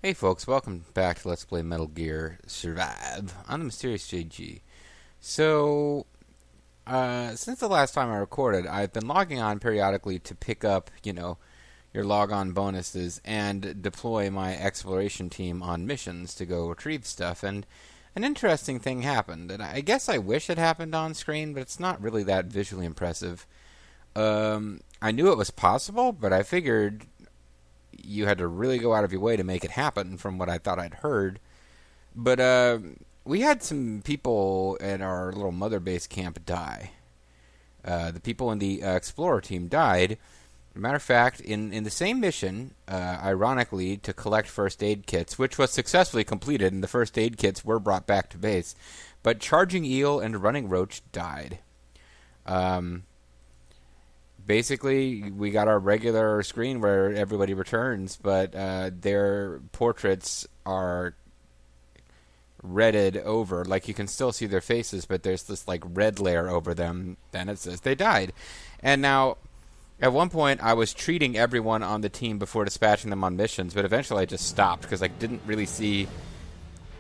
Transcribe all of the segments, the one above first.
Hey folks, welcome back to Let's Play Metal Gear Survive on the Mysterious JG. So, since the last time I recorded, I've been logging on periodically to pick up, your log-on bonuses and deploy my exploration team on missions to go retrieve stuff. And an interesting thing happened, and I guess I wish it happened on screen, but it's not really that visually impressive. I knew it was possible, but I figured you had to really go out of your way to make it happen from what I thought I'd heard. But we had some people at our little mother base camp die. The people in the Explorer team died. As a matter of fact, in the same mission, ironically, to collect first aid kits, which was successfully completed, and the first aid kits were brought back to base, but Charging Eel and Running Roach died. Basically, we got our regular screen where everybody returns, but their portraits are redded over. Like, you can still see their faces, but there's this, like, red layer over them. Then it says they died. And now, at one point, I was treating everyone on the team before dispatching them on missions, but eventually I just stopped because I didn't really see...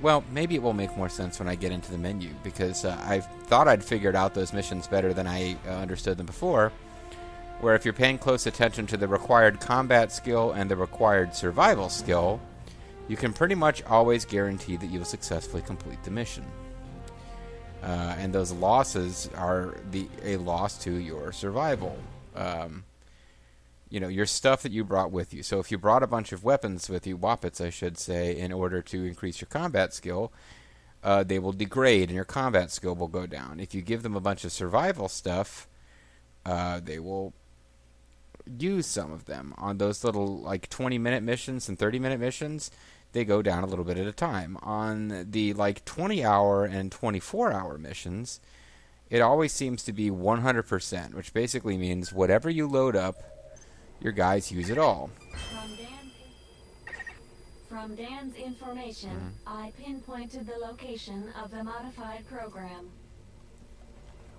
Well, maybe it will make more sense when I get into the menu, because I thought I'd figured out those missions better than I understood them before, where if you're paying close attention to the required combat skill and the required survival skill, you can pretty much always guarantee that you will successfully complete the mission. And those losses are a loss to your survival. Your stuff that you brought with you. So if you brought a bunch of weapons with you, wappets I should say, in order to increase your combat skill, they will degrade and your combat skill will go down. If you give them a bunch of survival stuff, they will use some of them on those little 20-minute missions and 30-minute missions. They go down a little bit at a time. On the 20-hour and 24-hour missions, it always seems to be 100%, which basically means whatever you load up, your guys use it all. From Dan's information, I pinpointed the location of the modified program.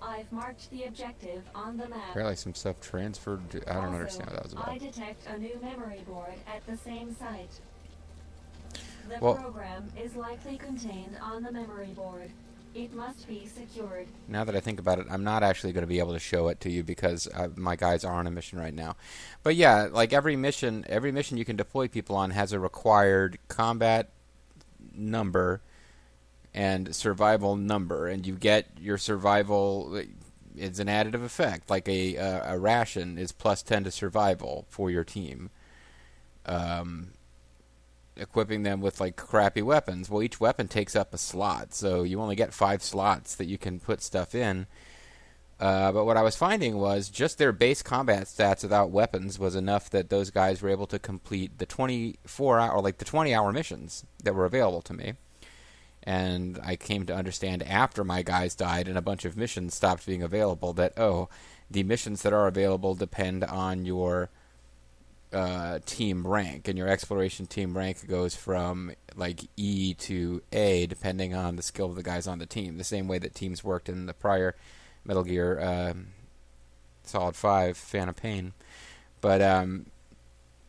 I've marked the objective on the map. Apparently some stuff transferred. I don't understand what that was about. I detect a new memory board at the same site. The Well, program is likely contained on the memory board. It must be secured. Now that I think about it, I'm not actually going to be able to show it to you because my guys are on a mission right now. But yeah, like every mission you can deploy people on has a required combat number and survival number, and you get your survival. It's an additive effect, like a ration is plus 10 to survival for your team. Equipping them with crappy weapons. Well, each weapon takes up a slot, so you only get 5 slots that you can put stuff in. But what I was finding was just their base combat stats without weapons was enough that those guys were able to complete the 24-hour, or the 20-hour missions that were available to me. And I came to understand after my guys died and a bunch of missions stopped being available that, the missions that are available depend on your team rank, and your exploration team rank goes from E to A depending on the skill of the guys on the team, the same way that teams worked in the prior Metal Gear Solid 5 Phantom Pain. But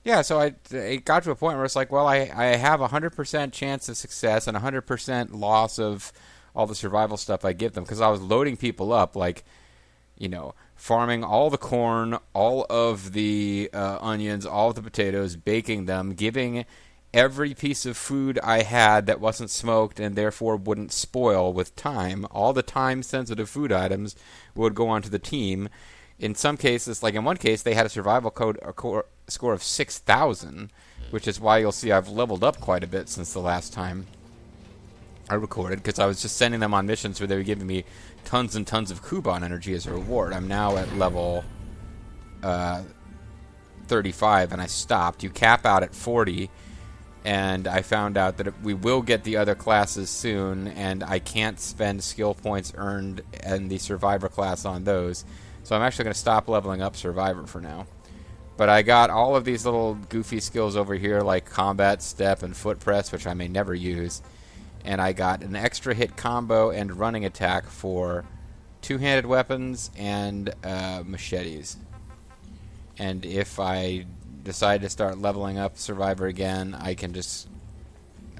yeah, so it got to a point where it's like, well, I have a 100% chance of success and 100% loss of all the survival stuff I give them, because I was loading people up, farming all the corn, all of the onions, all of the potatoes, baking them, giving every piece of food I had that wasn't smoked and therefore wouldn't spoil with time. All the time-sensitive food items would go onto the team. In some cases, in one case, they had a survival score of 6,000, which is why you'll see I've leveled up quite a bit since the last time I recorded, because I was just sending them on missions where they were giving me tons and tons of Kuban energy as a reward. I'm now at level 35, and I stopped. You cap out at 40, and I found out that we will get the other classes soon, and I can't spend skill points earned in the Survivor class on those. So I'm actually going to stop leveling up Survivor for now. But I got all of these little goofy skills over here, like combat step and foot press, which I may never use. And I got an extra hit combo and running attack for two-handed weapons and machetes. And if I decide to start leveling up Survivor again, I can just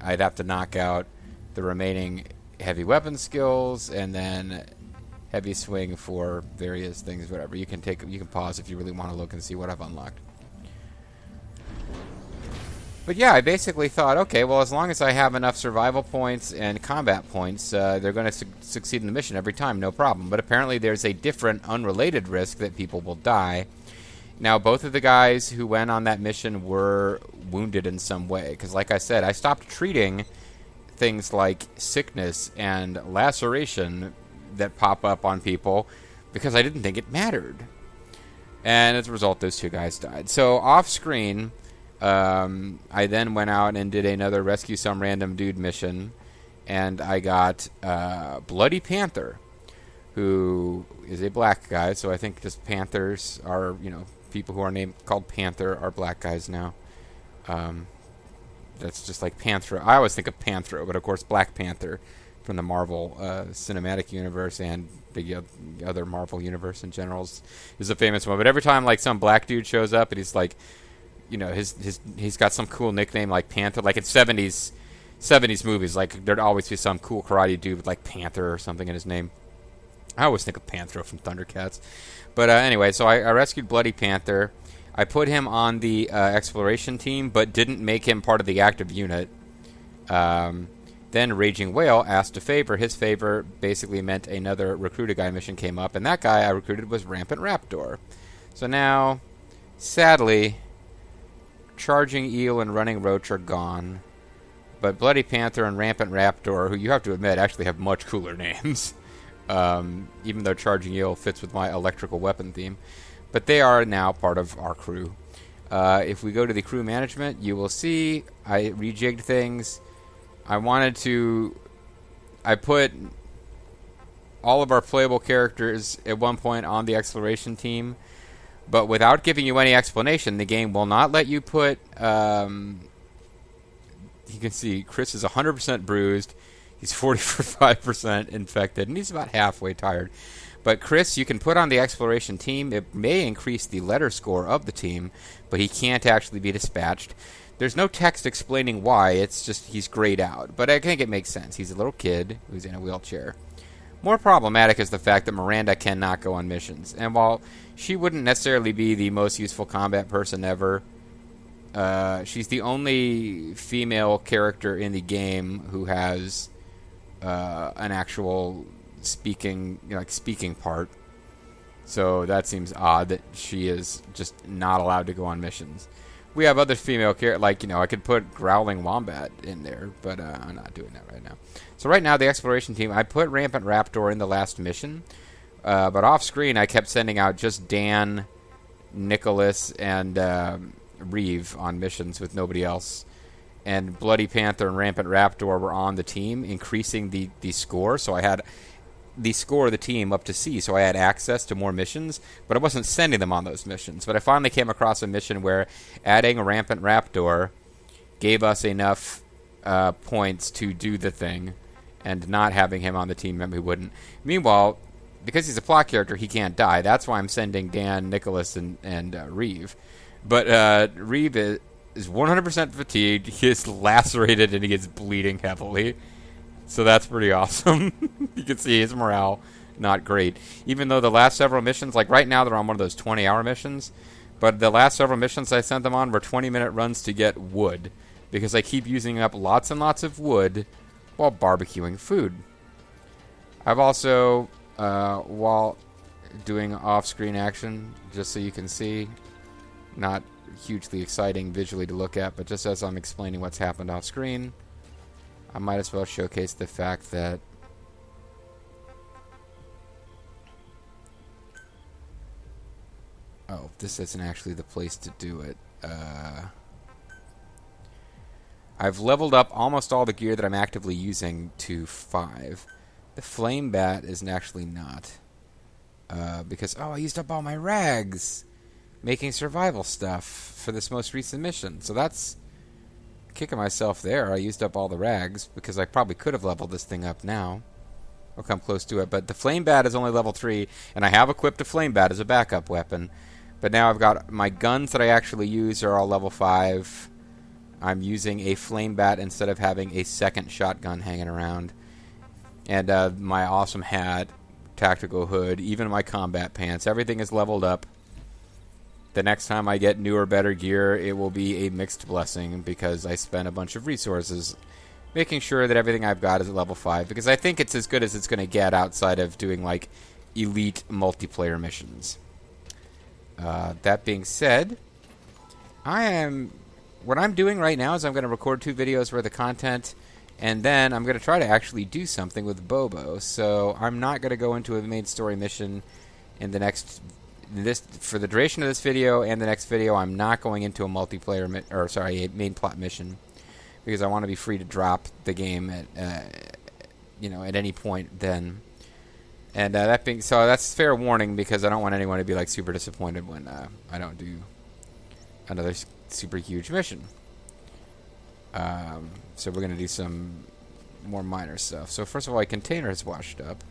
I'd have to knock out the remaining heavy weapon skills, and then heavy swing for various things, whatever. You can pause if you really want to look and see what I've unlocked. But yeah, I basically thought, okay, well, as long as I have enough survival points and combat points, they're going to succeed in the mission every time, no problem. But apparently there's a different, unrelated risk that people will die. Now, both of the guys who went on that mission were wounded in some way. Because like I said, I stopped treating things like sickness and laceration that pop up on people because I didn't think it mattered. And as a result, those two guys died. So off screen, I then went out and did another rescue some random dude mission, and I got Bloody Panther, who is a black guy. So I think just Panthers are, people who are called Panther are black guys now. That's just like Panthro. I always think of Panthro, but of course Black Panther from the Marvel Cinematic Universe and the other Marvel universe in general is a famous one. But every time like some black dude shows up and he's like, he's got some cool nickname like Panther, like in 70s movies, like there'd always be some cool karate dude with like Panther or something in his name. I always think of Panthro from Thundercats. But anyway, so I rescued Bloody Panther. I put him on the exploration team, but didn't make him part of the active unit. Then Raging Whale asked a favor. His favor basically meant another recruited guy mission came up, and that guy I recruited was Rampant Raptor. So now, sadly, Charging Eel and Running Roach are gone. But Bloody Panther and Rampant Raptor, who you have to admit actually have much cooler names, even though Charging Eel fits with my electrical weapon theme. But they are now part of our crew. If we go to the crew management, you will see I rejigged things. I put all of our playable characters at one point on the exploration team, but without giving you any explanation, the game will not let you put... you can see Chris is 100% bruised. He's 45% infected, and he's about halfway tired. But Chris, you can put on the exploration team. It may increase the letter score of the team, but he can't actually be dispatched. There's no text explaining why. It's just he's grayed out. But I think it makes sense. He's a little kid who's in a wheelchair. More problematic is the fact that Miranda cannot go on missions. And while she wouldn't necessarily be the most useful combat person ever, she's the only female character in the game who has an actual speaking part. So that seems odd that she is just not allowed to go on missions. We have other female characters, I could put Growling Wombat in there, but I'm not doing that right now. So right now, the exploration team, I put Rampant Raptor in the last mission, but off screen, I kept sending out just Dan, Nicholas, and Reeve on missions with nobody else. And Bloody Panther and Rampant Raptor were on the team, increasing the score, so I had the score of the team up to C, so I had access to more missions, but I wasn't sending them on those missions. But I finally came across a mission where adding a Rampant Raptor gave us enough points to do the thing, and not having him on the team meant we wouldn't. Meanwhile, because he's a plot character, he can't die. That's why I'm sending Dan, Nicholas, and Reeve. But Reeve is 100% fatigued, he is lacerated, and he is bleeding heavily. So that's pretty awesome. You can see his morale not great. Even though the last several missions, like right now they're on one of those 20-hour missions, but the last several missions I sent them on were 20-minute runs to get wood, because I keep using up lots and lots of wood while barbecuing food. I've also, while doing off-screen action, just so you can see, not hugely exciting visually to look at, but just as I'm explaining what's happened off-screen, I might as well showcase the fact that this isn't actually the place to do it. I've leveled up almost all the gear that I'm actively using to 5. The flame bat isn't actually not. Because, I used up all my rags making survival stuff for this most recent mission. So that's kicking myself there. I used up all the rags because I probably could have leveled this thing up now. I'll come close to it. But the flame bat is only level 3, and I have equipped a flame bat as a backup weapon. But now I've got my guns that I actually use are all level 5. I'm using a flame bat instead of having a second shotgun hanging around. And my awesome hat, tactical hood, even my combat pants, everything is leveled up. The next time I get newer, better gear, it will be a mixed blessing because I spent a bunch of resources making sure that everything I've got is at level 5, because I think it's as good as it's going to get outside of doing, like, elite multiplayer missions. That being said, what I'm doing right now is I'm going to record 2 videos worth of content, and then I'm going to try to actually do something with Bobo. So I'm not going to go into a main story mission in for the duration of this video and the next video. I'm not going into a a main plot mission, because I want to be free to drop the game at any point then. And so that's fair warning, because I don't want anyone to be like super disappointed when I don't do another super huge mission. So we're going to do some more minor stuff. So first of all, a container is washed up.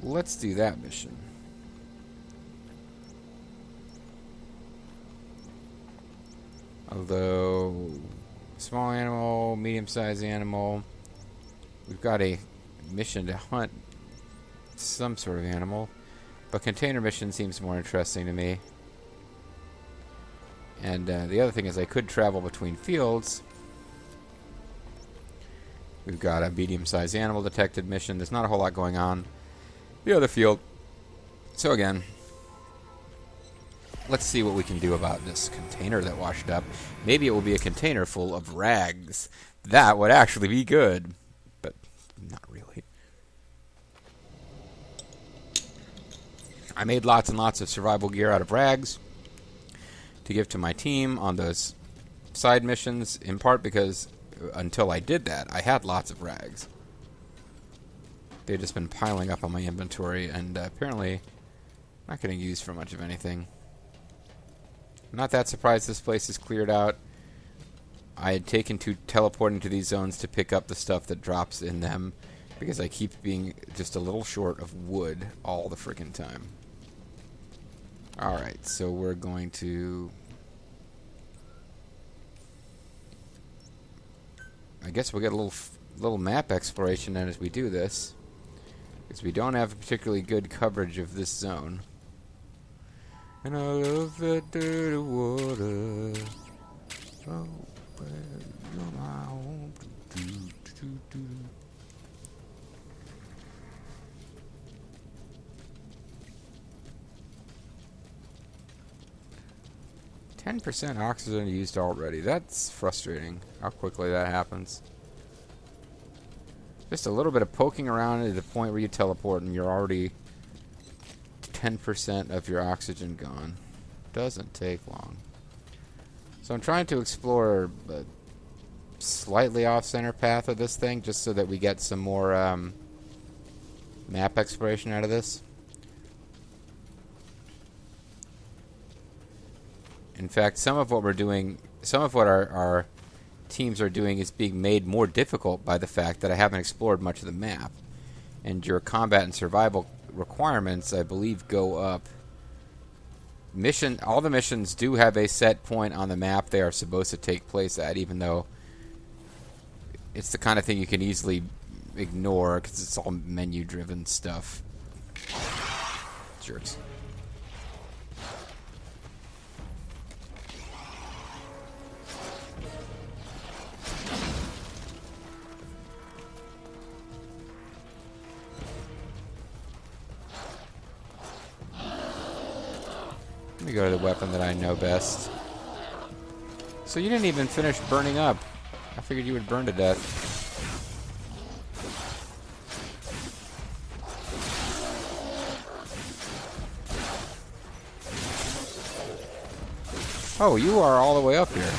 Let's do that mission. Although, small animal, medium-sized animal. We've got a mission to hunt some sort of animal. But container mission seems more interesting to me. And the other thing is I could travel between fields. We've got a medium-sized animal detected mission. There's not a whole lot going on. The other field. So again, let's see what we can do about this container that washed up. Maybe it will be a container full of rags. That would actually be good. But not really. I made lots and lots of survival gear out of rags to give to my team on those side missions, in part because until I did that, I had lots of rags. They've just been piling up on my inventory, and apparently not getting used for much of anything. I'm not that surprised this place is cleared out. I had taken to teleporting to these zones to pick up the stuff that drops in them, because I keep being just a little short of wood all the frickin' time. Alright, so we're going to... I guess we'll get a little map exploration then as we do this, because we don't have particularly good coverage of this zone. And I love that dirty water. Oh, you're my home. 10% oxygen used already. That's frustrating, how quickly that happens. Just a little bit of poking around to the point where you teleport and you're already 10% of your oxygen gone. Doesn't take long. So I'm trying to explore a slightly off-center path of this thing, just so that we get some more map exploration out of this. In fact, some of what we're doing, some of what our teams are doing is being made more difficult by the fact that I haven't explored much of the map. And your combat and survival requirements, I believe, go up. All the missions do have a set point on the map they are supposed to take place at, even though it's the kind of thing you can easily ignore because it's all menu-driven stuff. Jerks. Let me go to the weapon that I know best. So you didn't even finish burning up. I figured you would burn to death. Oh, you are all the way up here.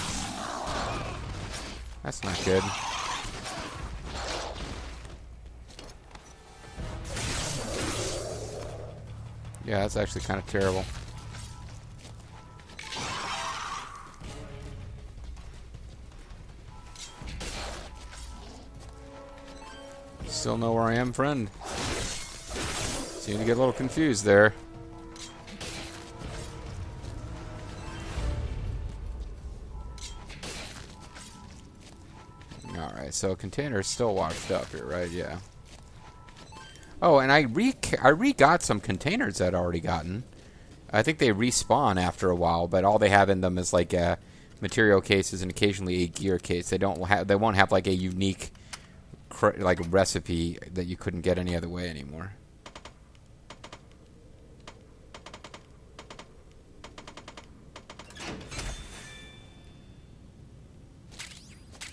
That's not good. Yeah, that's actually kind of terrible. Still know where I am, friend. Seem to get a little confused there. Alright, so container is still washed up here, right? Yeah. Oh, and I re-got some containers that I'd already gotten. I think they respawn after a while, but all they have in them is like material cases and occasionally a gear case. They won't have like a unique like recipe that you couldn't get any other way anymore.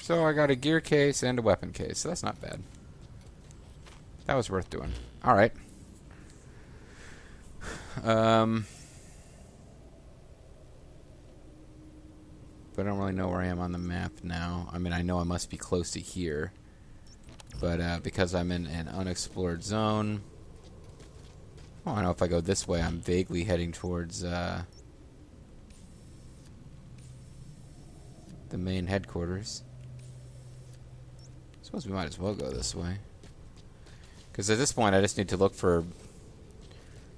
So I got a gear case and a weapon case, so that's not bad. That was worth doing. Alright. But I don't really know where I am on the map now. I mean, I know I must be close to here. But because I'm in an unexplored zone... I don't know if I go this way. I'm vaguely heading towards the main headquarters. I suppose we might as well go this way. Because at this point, I just need to look for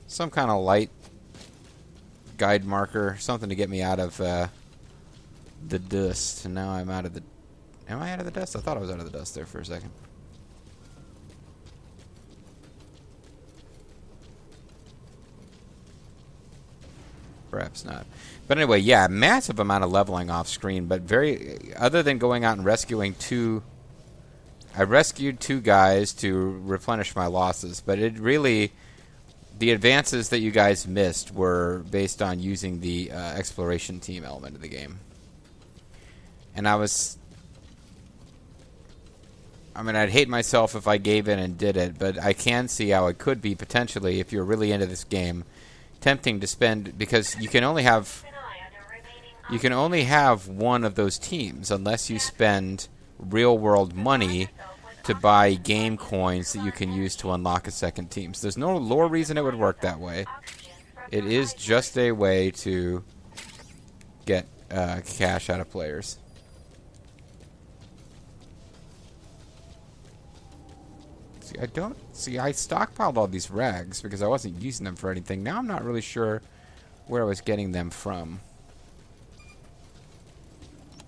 some kind of light guide marker, something to get me out of the dust. And now I'm out of the... Am I out of the dust? I thought I was out of the dust there for a second. Perhaps not. But anyway, yeah, massive amount of leveling off screen, but very... Other than going out and rescuing two... I rescued two guys to replenish my losses, but it really... The advances that you guys missed were based on using the exploration team element of the game. And I mean, I'd hate myself if I gave in and did it, but I can see how it could be potentially, if you're really into this game, tempting to spend, because you can only have one of those teams unless you spend real-world money to buy game coins that you can use to unlock a second team. So there's no lore reason it would work that way. It is just a way to get cash out of players. I stockpiled all these rags because I wasn't using them for anything. Now I'm not really sure where I was getting them from.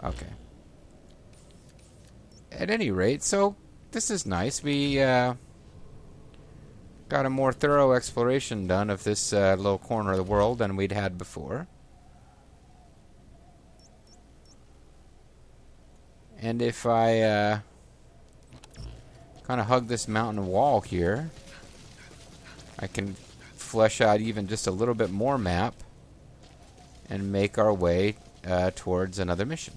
Okay. At any rate, so this is nice. We got a more thorough exploration done of this little corner of the world than we'd had before. And if I kind of hug this mountain wall here, I can flesh out even just a little bit more map and make our way towards another mission.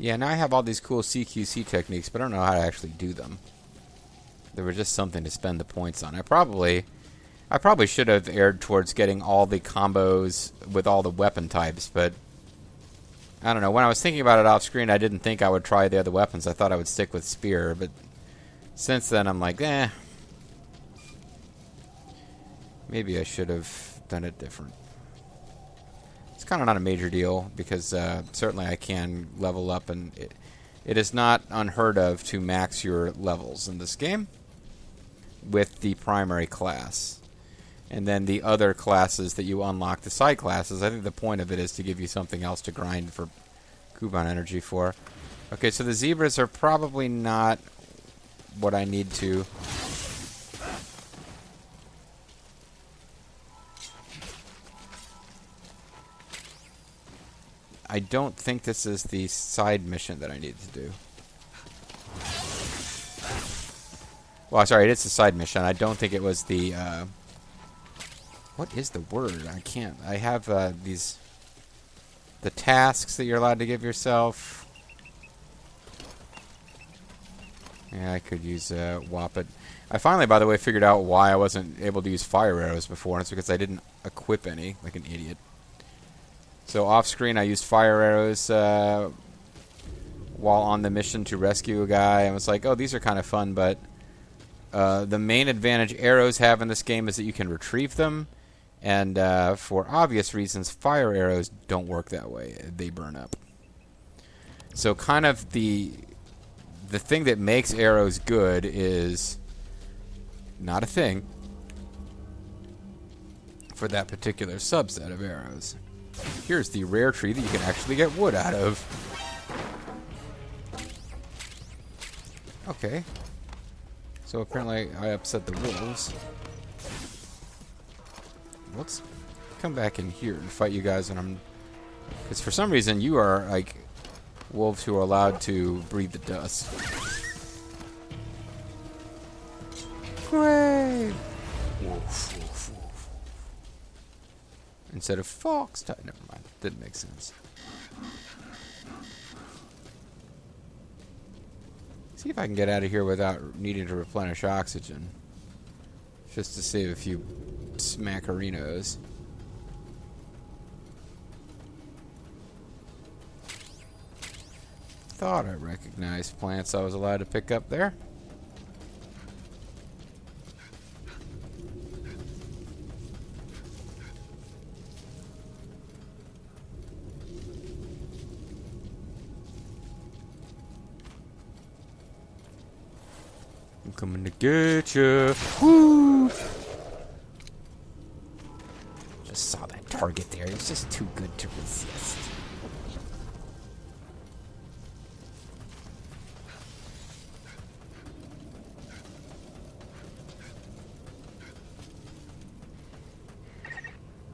Yeah, now I have all these cool CQC techniques, but I don't know how to actually do them. They were just something to spend the points on. I probably should have erred towards getting all the combos with all the weapon types, but I don't know. When I was thinking about it off screen, I didn't think I would try the other weapons. I thought I would stick with spear, but since then I'm like, maybe I should have done it different. It's kind of not a major deal because certainly I can level up, and it is not unheard of to max your levels in this game with the primary class. And then the other classes that you unlock, the side classes, I think the point of it is to give you something else to grind for coupon energy for. Okay, so the zebras are probably not what I need to... I don't think this is the side mission that I need to do. Well, sorry, it is the side mission. I don't think it was the... what is the word? I can't. I have these... The tasks that you're allowed to give yourself. Yeah, I could use Whoppet. I finally, by the way, figured out why I wasn't able to use fire arrows before, and it's because I didn't equip any, like an idiot. So off screen I used fire arrows while on the mission to rescue a guy. I was like, oh, these are kind of fun, but the main advantage arrows have in this game is that you can retrieve them, and for obvious reasons, fire arrows don't work that way. They burn up. So kind of the thing that makes arrows good is not a thing for that particular subset of arrows. Here's the rare tree that you can actually get wood out of. Okay. So apparently I upset the wolves. Let's come back in here and fight you guys when I'm... Because for some reason you are, like, wolves who are allowed to breathe the dust. Great! Woof, woof, woof. Instead of fox type. Never mind. Didn't make sense. See if I can get out of here without needing to replenish oxygen. Just to save a few smackerinos. Thought I recognized plants I was allowed to pick up there. I'm coming to get you. Woo! Just saw that target there. It's just too good to resist.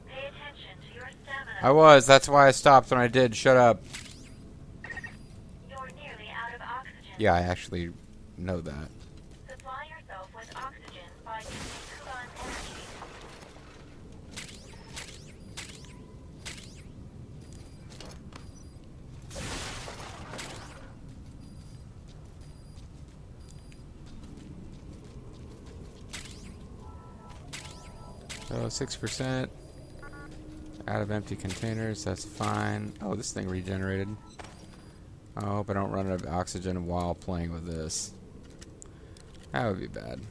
Pay attention to your stamina. I was. That's why I stopped when I did. Shut up. You're nearly out of oxygen. Yeah, I actually know that. Supply yourself with oxygen by using Kuban energy. So 6% out of empty containers. That's fine. Oh, this thing regenerated. I hope I don't run out of oxygen while playing with this. That would be bad.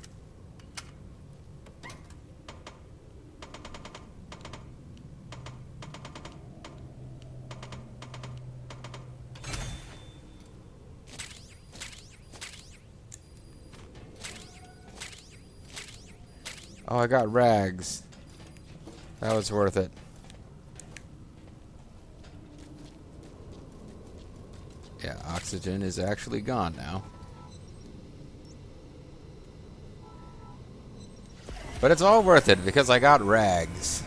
Oh, I got rags. That was worth it. Yeah, oxygen is actually gone now. But it's all worth it because I got rags.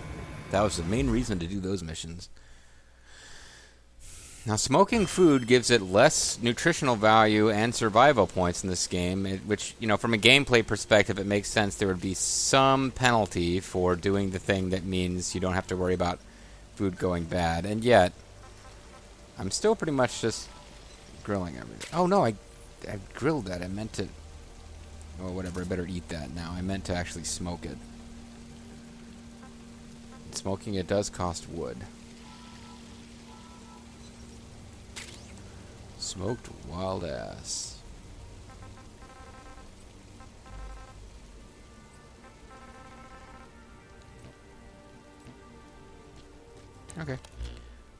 That was the main reason to do those missions. Now, smoking food gives it less nutritional value and survival points in this game, which, you know, from a gameplay perspective, it makes sense there would be some penalty for doing the thing that means you don't have to worry about food going bad. And yet, I'm still pretty much just grilling everything. Oh, no, I grilled that. I meant to... Oh, whatever, I better eat that now. I meant to actually smoke it. Smoking it does cost wood. Smoked wild ass. Okay.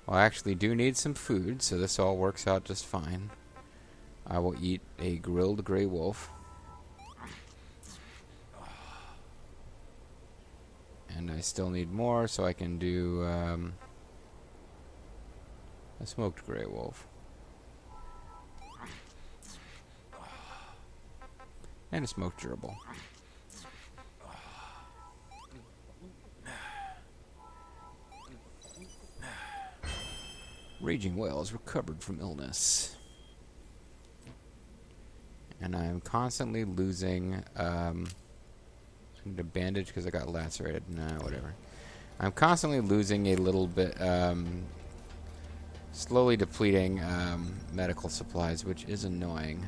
Well, I actually do need some food, so this all works out just fine. I will eat a grilled gray wolf. And I still need more, so I can do a smoked gray wolf. And a smoked gerbil. Raging Whale has recovered from illness. And I am constantly losing... I need a bandage because I got lacerated. Nah, whatever. I'm constantly losing a little bit... slowly depleting medical supplies, which is annoying.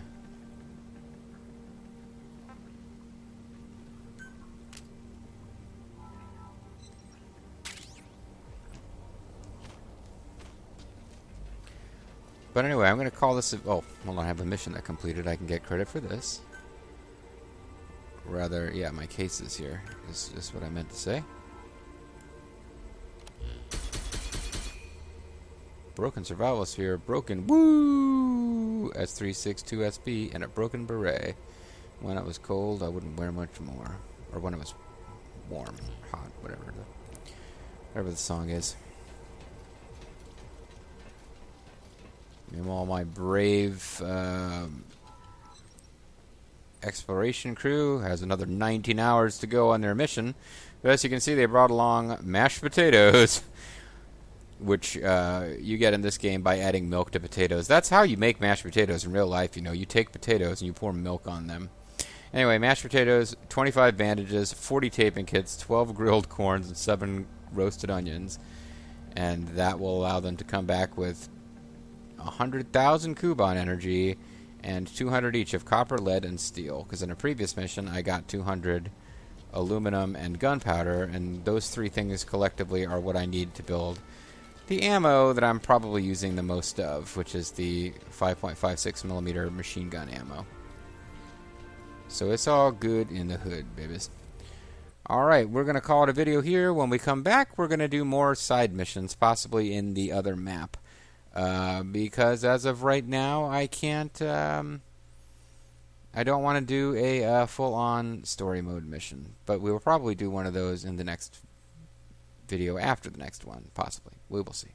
But anyway, I'm going to call this... Oh, hold on, I have a mission that completed. I can get credit for this. Rather, yeah, my cases here is what I meant to say. Broken survival sphere, broken woo S362SB, and a broken beret. When it was cold, I wouldn't wear much more, or when it was warm, hot, whatever the song is. And all my brave exploration crew has another 19 hours to go on their mission. But as you can see, they brought along mashed potatoes. Which you get in this game by adding milk to potatoes. That's how you make mashed potatoes in real life. You know, you take potatoes and you pour milk on them. Anyway, mashed potatoes, 25 bandages, 40 taping kits, 12 grilled corns, and 7 roasted onions. And that will allow them to come back with 100,000 Kuban energy and 200 each of copper, lead, and steel. Because in a previous mission, I got 200 aluminum and gunpowder, and those 3 things collectively are what I need to build the ammo that I'm probably using the most of, which is the 5.56mm machine gun ammo. So it's all good in the hood, babies. Alright, we're going to call it a video here. When we come back, we're going to do more side missions, possibly in the other map. Because as of right now, I can't... I don't want to do a full-on story mode mission. But we will probably do one of those in the next video after the next one, possibly. We will see.